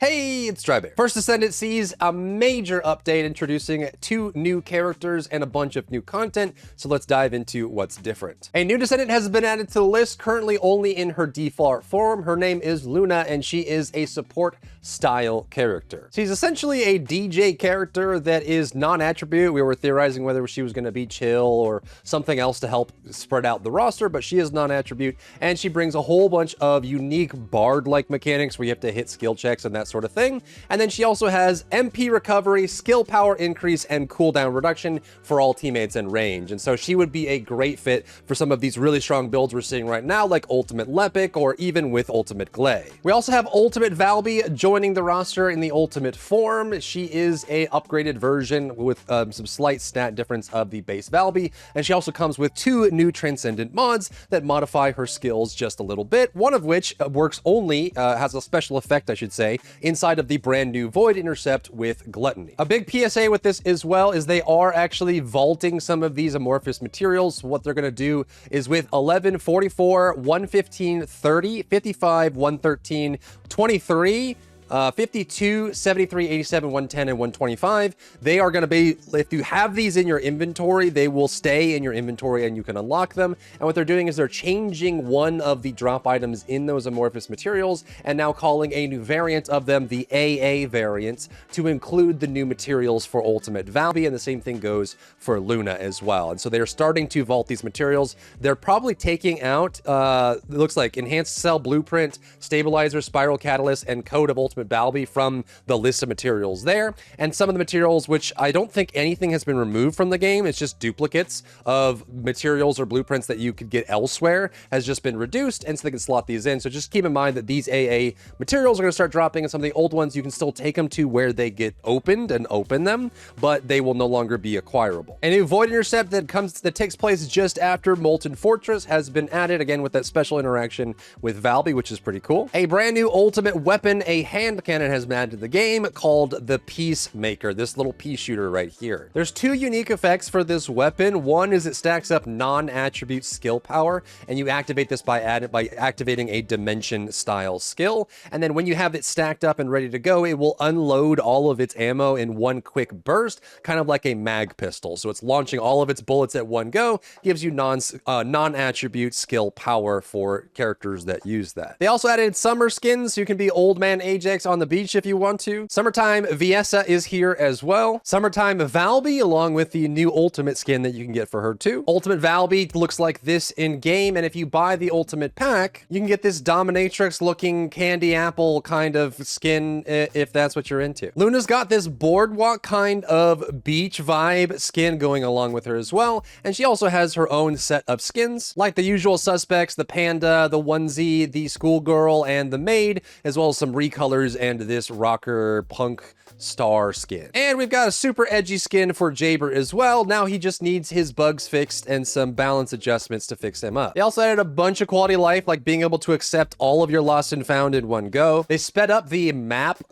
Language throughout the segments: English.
Hey, it's Drybear. First Descendant sees a major update introducing 2 new characters and a bunch of new content, so let's dive into what's different. A new Descendant has been added to the list, currently only in her default form. Her name is Luna, and she is a support style character. She's essentially a DJ character that is non-attribute. We were theorizing whether she was going to be chill or something else to help spread out the roster, but she is non-attribute, and she brings a whole bunch of unique bard-like mechanics where you have to hit skill checks and that sort of thing. And then she also has MP recovery, skill power increase, and cooldown reduction for all teammates and range. And so she would be a great fit for some of these really strong builds we're seeing right now, like Ultimate Lepic or even with Ultimate Glay. We also have Ultimate Valby joining the roster in the Ultimate form. She is a upgraded version with some slight stat difference of the base Valby, and she also comes with 2 new Transcendent mods that modify her skills just a little bit, one of which works only, has a special effect, I should say, inside of the brand new Void Intercept with Gluttony. A big PSA with this as well is they are actually vaulting some of these amorphous materials. So what they're going to do is with 11, 44, 115, 30, 55, 113, 23, 52, 73, 87, 110, and 125. They are going to be, if you have these in your inventory, they will stay in your inventory and you can unlock them. And what they're doing is they're changing one of the drop items in those amorphous materials and now calling a new variant of them the AA variant to include the new materials for Ultimate Valby, and the same thing goes for Luna as well. And so they're starting to vault these materials. They're probably taking out, it looks like Enhanced Cell Blueprint, Stabilizer, Spiral Catalyst, and Code of Ultimate Valby from the list of materials there. And some of the materials, which I don't think anything has been removed from the game, it's just duplicates of materials or blueprints that you could get elsewhere, has just been reduced, and so they can slot these in. So just keep in mind that these AA materials are going to start dropping, and some of the old ones you can still take them to where they get opened and open them, but they will no longer be acquirable. A new Void Intercept that takes place just after Molten Fortress has been added, again with that special interaction with Valby, which is pretty cool. A brand new ultimate weapon, a hand cannon, has been added to the game called the Peacemaker, this little pea shooter right here. There's 2 unique effects for this weapon. One is it stacks up non-attribute skill power, and you activate this by activating a dimension style skill. And then when you have it stacked up and ready to go, it will unload all of its ammo in one quick burst, kind of like a mag pistol. So it's launching all of its bullets at one go, gives you non-attribute skill power for characters that use that. They also added summer skins, so you can be Old Man Ajax on the beach if you want to. Summertime Viessa is here as well. Summertime Valby, along with the new ultimate skin that you can get for her too. Ultimate Valby looks like this in game, and if you buy the ultimate pack, you can get this dominatrix looking candy apple kind of skin if that's what you're into. Luna's got this boardwalk kind of beach vibe skin going along with her as well, and she also has her own set of skins, like the usual suspects, the panda, the onesie, the schoolgirl, and the maid, as well as some recolors and this rocker punk star skin. And we've got a super edgy skin for Jaber as well. Now he just needs his bugs fixed and some balance adjustments to fix him up. They also added a bunch of quality of life, like being able to accept all of your lost and found in one go. They sped up the map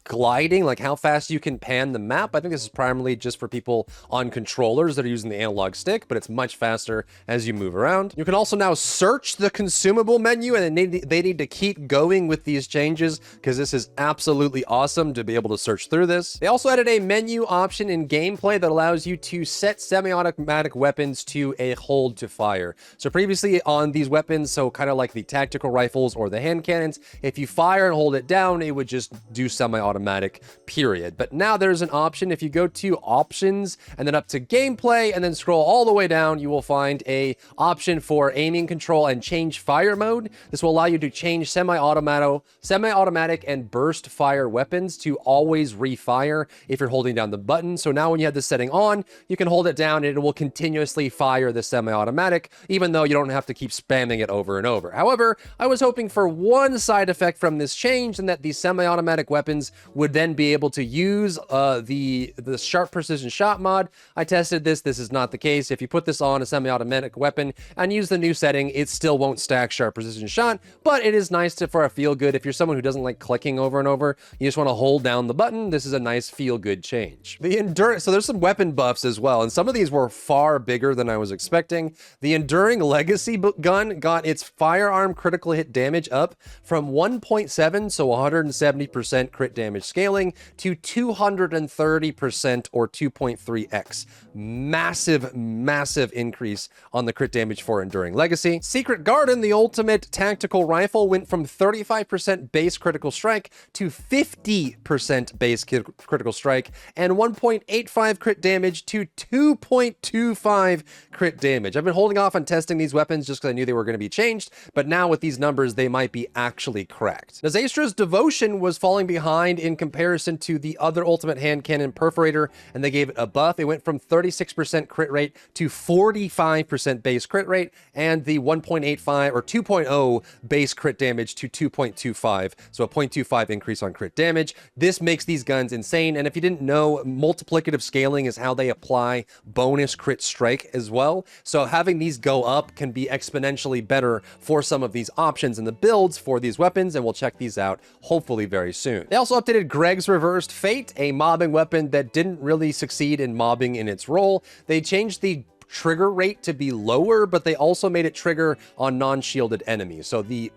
gliding, like how fast you can pan the map. I think this is primarily just for people on controllers that are using the analog stick, but it's much faster as you move around. You can also now search the consumable menu, and they need to keep going with these changes because this is absolutely awesome to be able to search through this. They also added a menu option in gameplay that allows you to set semi-automatic weapons to a hold to fire. So previously on these weapons, so kind of like the tactical rifles or the hand cannons, if you fire and hold it down, it would just do semi-automatic, period. But now there's an option. If you go to options and then up to gameplay and then scroll all the way down, you will find a option for aiming control and change fire mode. This will allow you to change semi-automatic and burst fire weapons to always refire if you're holding down the button. So now when you have this setting on, you can hold it down and it will continuously fire the semi-automatic, even though you don't have to keep spamming it over and over. However, I was hoping for one side effect from this change, and that these semi-automatic weapons would then be able to use the sharp precision shot mod. I tested this. This is not the case. If you put this on a semi-automatic weapon and use the new setting, it still won't stack sharp precision shot, but it is nice for a feel good if you're someone who doesn't like clicking over and over. You just want to hold down the button. This is a nice feel-good change. The endurance, so there's some weapon buffs as well, and some of these were far bigger than I was expecting. The Enduring Legacy gun got its firearm critical hit damage up from 1.7, so 170% crit damage scaling, to 230% or 2.3x. Massive increase on the crit damage for Enduring Legacy. Secret Garden, the ultimate tactical rifle, went from 35% base critical strike to 50% base critical strike, and 1.85 crit damage to 2.25 crit damage. I've been holding off on testing these weapons just because I knew they were going to be changed, but now with these numbers, they might be actually correct. Now, Zastra's Devotion was falling behind in comparison to the other ultimate hand cannon Perforator, and they gave it a buff. It went from 36% crit rate to 45% base crit rate, and the 1.85 or 2.0 base crit damage to 2.25, so a 0.25 increase on crit damage. This makes these guns insane, and if you didn't know, multiplicative scaling is how they apply bonus crit strike as well, so having these go up can be exponentially better for some of these options in the builds for these weapons, and we'll check these out hopefully very soon. They also updated Greg's Reversed Fate, a mobbing weapon that didn't really succeed in mobbing in its role. They changed the trigger rate to be lower, but they also made it trigger on non-shielded enemies. So the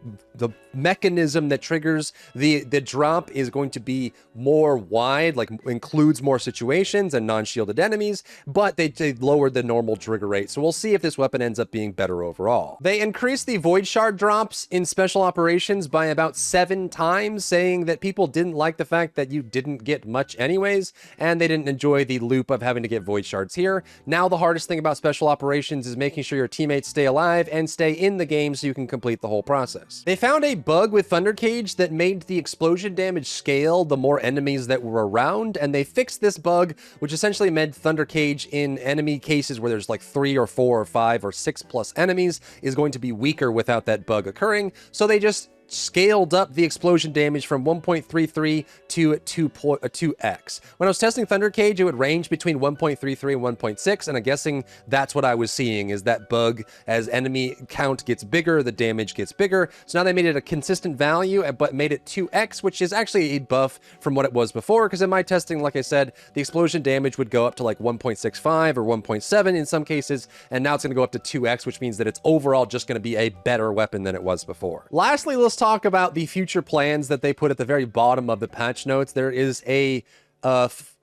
mechanism that triggers the drop is going to be more wide, like includes more situations and non-shielded enemies, but they lowered the normal trigger rate. So we'll see if this weapon ends up being better overall. They increased the Void Shard drops in special operations by about 7 times, saying that people didn't like the fact that you didn't get much anyways, and they didn't enjoy the loop of having to get Void Shards here. Now the hardest thing about special operations is making sure your teammates stay alive and stay in the game so you can complete the whole process. They found a bug with Thunder Cage that made the explosion damage scale the more enemies that were around, and they fixed this bug, which essentially meant Thunder Cage in enemy cases where there's like 3 or 4 or 5 or 6 plus enemies is going to be weaker without that bug occurring. So they just scaled up the explosion damage from 1.33 to 2x. When I was testing Thunder Cage, it would range between 1.33 and 1.6, and I'm guessing that's what I was seeing, is that bug. As enemy count gets bigger, the damage gets bigger. So now they made it a consistent value, but made it 2x, which is actually a buff from what it was before, because in my testing, like I said, the explosion damage would go up to like 1.65 or 1.7 in some cases, and now it's going to go up to 2x, which means that it's overall just going to be a better weapon than it was before. Lastly, let's talk about the future plans that they put at the very bottom of the patch notes. There is a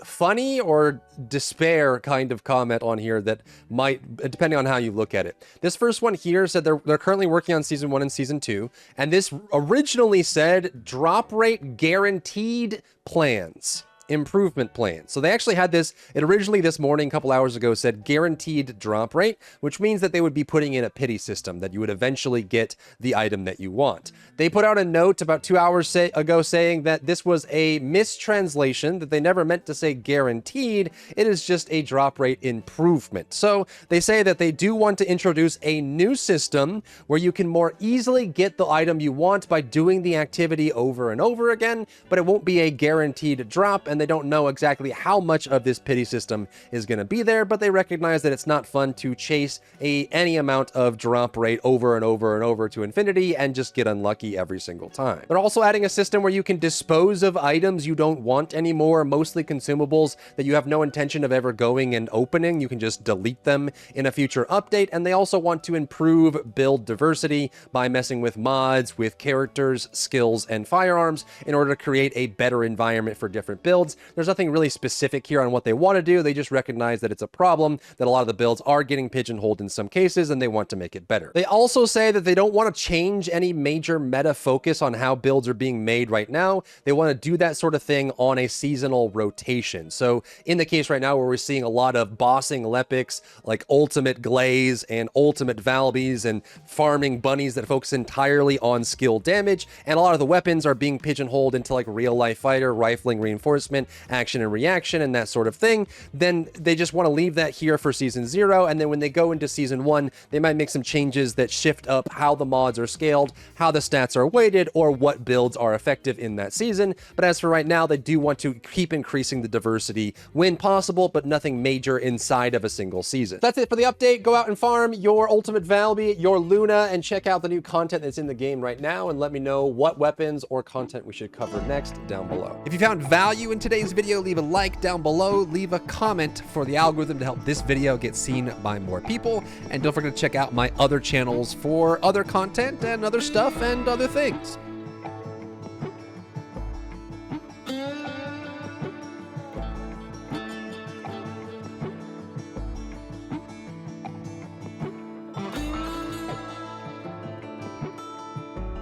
funny or despair kind of comment on here that might, depending on how you look at it. This first one here said they're currently working on Season 1 and Season 2, and this originally said drop rate guaranteed plans. Improvement plan. So they actually had this, it originally this morning, a couple hours ago, said guaranteed drop rate, which means that they would be putting in a pity system, that you would eventually get the item that you want. They put out a note about 2 hours ago saying that this was a mistranslation, that they never meant to say guaranteed, it is just a drop rate improvement. So they say that they do want to introduce a new system where you can more easily get the item you want by doing the activity over and over again, but it won't be a guaranteed drop, and they don't know exactly how much of this pity system is going to be there, but they recognize that it's not fun to chase any amount of drop rate over and over and over to infinity and just get unlucky every single time. They're also adding a system where you can dispose of items you don't want anymore, mostly consumables that you have no intention of ever going and opening. You can just delete them in a future update, and they also want to improve build diversity by messing with mods, with characters, skills, and firearms in order to create a better environment for different builds. There's nothing really specific here on what they want to do. They just recognize that it's a problem, that a lot of the builds are getting pigeonholed in some cases, and they want to make it better. They also say that they don't want to change any major meta focus on how builds are being made right now. They want to do that sort of thing on a seasonal rotation. So in the case right now where we're seeing a lot of bossing Lepics, like ultimate Glaze and ultimate Valbies, and farming bunnies that focus entirely on skill damage, and a lot of the weapons are being pigeonholed into like real life fighter, rifling reinforcement, movement, action and reaction, and that sort of thing, then they just want to leave that here for Season 0, and then when they go into Season 1, they might make some changes that shift up how the mods are scaled, how the stats are weighted, or what builds are effective in that season. But as for right now, they do want to keep increasing the diversity when possible, but nothing major inside of a single season. That's it for the update. Go out and farm your Ultimate Valby, your Luna, and check out the new content that's in the game right now, and let me know what weapons or content we should cover next down below. If you found value in today's video, leave a like down below, leave a comment for the algorithm to help this video get seen by more people, and don't forget to check out my other channels for other content and other stuff and other things.